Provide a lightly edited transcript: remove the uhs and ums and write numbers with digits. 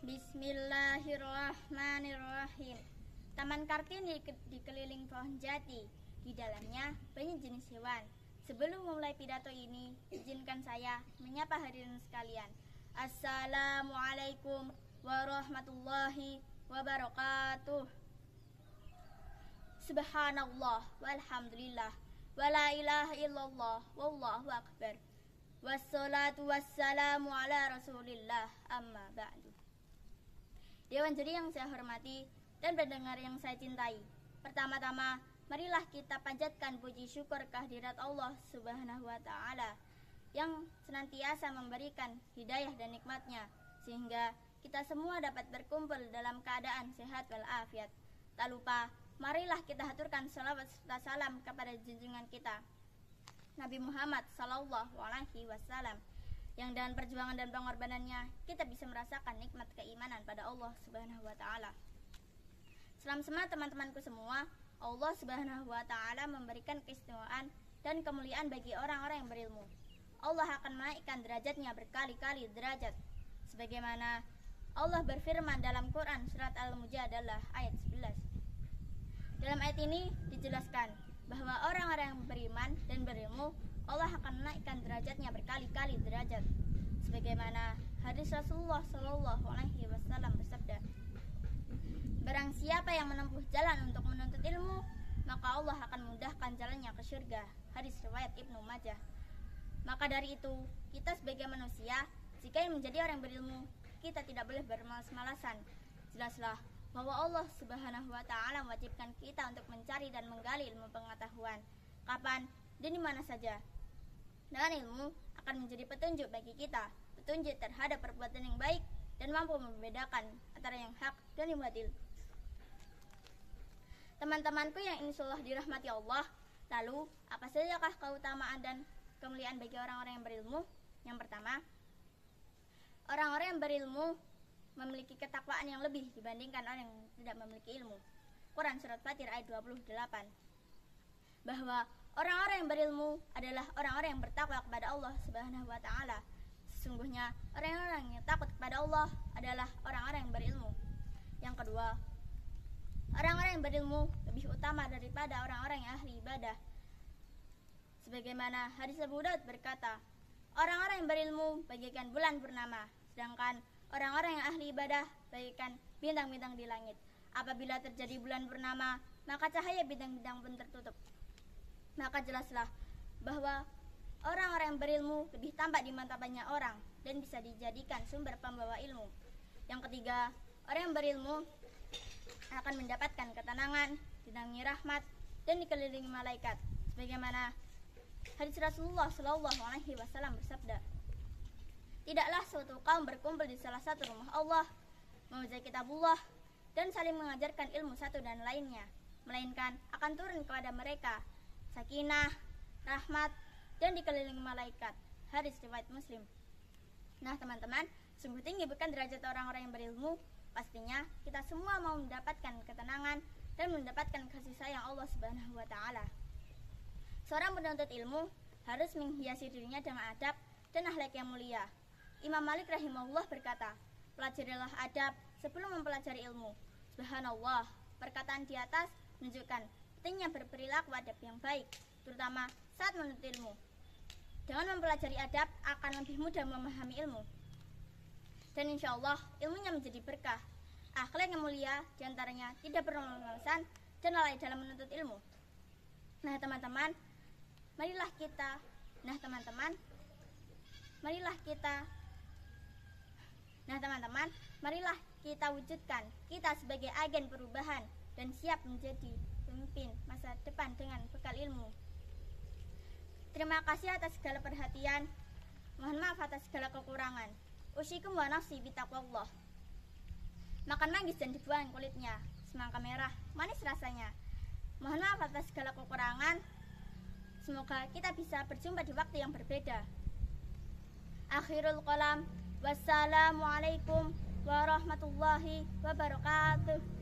Bismillahirrahmanirrahim. Taman Kartini dikelilingi pohon jati. Di dalamnya banyak jenis hewan. Sebelum memulai pidato ini, izinkan saya menyapa hadirin sekalian. Assalamualaikum warahmatullahi wabarakatuh. Subhanallah walhamdulillah wala ilaha illallah wallahu akbar. Wassalatu wassalamu ala rasulillah amma ba'du. Dewan juri yang saya hormati dan pendengar yang saya cintai, pertama-tama marilah kita panjatkan puji syukur kehadirat Allah Subhanahu wa ta'ala yang senantiasa memberikan hidayah dan nikmatnya sehingga kita semua dapat berkumpul dalam keadaan sehat walafiat. Tak lupa marilah kita haturkan salawat serta salam kepada junjungan kita Nabi Muhammad sallallahu alaihi wasallam yang dengan perjuangan dan pengorbanannya kita bisa merasakan nikmat keimanan pada Allah Subhanahu wa taala. Salam semangat teman-temanku semua. Allah Subhanahu wa taala memberikan keistimewaan dan kemuliaan bagi orang-orang yang berilmu. Allah akan menaikkan derajatnya berkali-kali derajat. Sebagaimana Allah berfirman dalam Quran surat Al-Mujadalah ayat 11. Dalam ayat ini dijelaskan bahwa orang-orang yang beriman dan berilmu Allah akan menaikkan derajatnya berkali-kali derajat. Sebagaimana hadis Rasulullah Shallallahu Alaihi Wasallam bersabda, barang siapa yang menempuh jalan untuk menuntut ilmu, maka Allah akan memudahkan jalannya ke surga. Hadis riwayat Ibnu Majah. Maka dari itu, kita sebagai manusia, jika yang menjadi orang yang berilmu, kita tidak boleh bermalas-malasan. Jelaslah bahwa Allah Subhanahu wa taala mewajibkan kita untuk mencari dan menggali ilmu pengetahuan kapan dan di mana saja. Dengan ilmu akan menjadi petunjuk bagi kita, petunjuk terhadap perbuatan yang baik dan mampu membedakan antara yang hak dan yang batil. Teman-temanku yang insyaallah dirahmati Allah, lalu apa sajakah keutamaan dan kemuliaan bagi orang-orang yang berilmu? Yang pertama, orang-orang yang berilmu memiliki ketakwaan yang lebih dibandingkan orang yang tidak memiliki ilmu. Quran surat Fatir ayat 28. Bahwa orang-orang yang berilmu adalah orang-orang yang bertakwa kepada Allah Subhanahu wa taala. Sesungguhnya orang-orang yang takut kepada Allah adalah orang-orang yang berilmu. Yang kedua, orang-orang yang berilmu lebih utama daripada orang-orang yang ahli ibadah. Sebagaimana hadis Abu Daud berkata, orang-orang yang berilmu bagaikan bulan purnama, sedangkan orang-orang yang ahli ibadah bagaikan bintang-bintang di langit. Apabila terjadi bulan purnama, maka cahaya bintang-bintang pun tertutup. Maka jelaslah bahwa orang-orang yang berilmu lebih tampak di mata banyak orang dan bisa dijadikan sumber pembawa ilmu. Yang ketiga, orang yang berilmu akan mendapatkan ketenangan, dinaungi rahmat, dan dikelilingi malaikat. Sebagaimana hadis Rasulullah Shallallahu Alaihi Wasallam bersabda, tidaklah suatu kaum berkumpul di salah satu rumah Allah, membaca kitabullah, dan saling mengajarkan ilmu satu dan lainnya, melainkan akan turun kepada mereka sakinah, rahmat, dan dikelilingi malaikat. Hadis riwayat Muslim. Nah teman-teman, sungguh tinggi bukan derajat orang-orang yang berilmu. Pastinya kita semua mau mendapatkan ketenangan dan mendapatkan kasih sayang Allah Subhanahu wa taala. Seorang penuntut ilmu harus menghiasi dirinya dengan adab dan akhlak yang mulia. Imam Malik rahimahullah berkata, pelajarilah adab sebelum mempelajari ilmu. Subhanallah, perkataan di atas menunjukkan pentingnya berperilaku adab yang baik, terutama saat menuntut ilmu. Dengan mempelajari adab akan lebih mudah memahami ilmu. Dan insya Allah ilmunya menjadi berkah. Akhlak yang mulia diantaranya tidak bermalas-malasan dan lalai dalam menuntut ilmu. Nah teman-teman, marilah kita wujudkan kita sebagai agen perubahan dan siap menjadi pemimpin masa depan dengan bekal ilmu. Terima kasih atas segala perhatian. Mohon maaf atas segala kekurangan. Usikum wa nafsi bitaqwallah. Makan manggis dan dibuang kulitnya, semangka merah, manis rasanya. Mohon maaf atas segala kekurangan. Semoga kita bisa berjumpa di waktu yang berbeda. Akhirul qalam. Wassalamualaikum warahmatullahi wabarakatuh.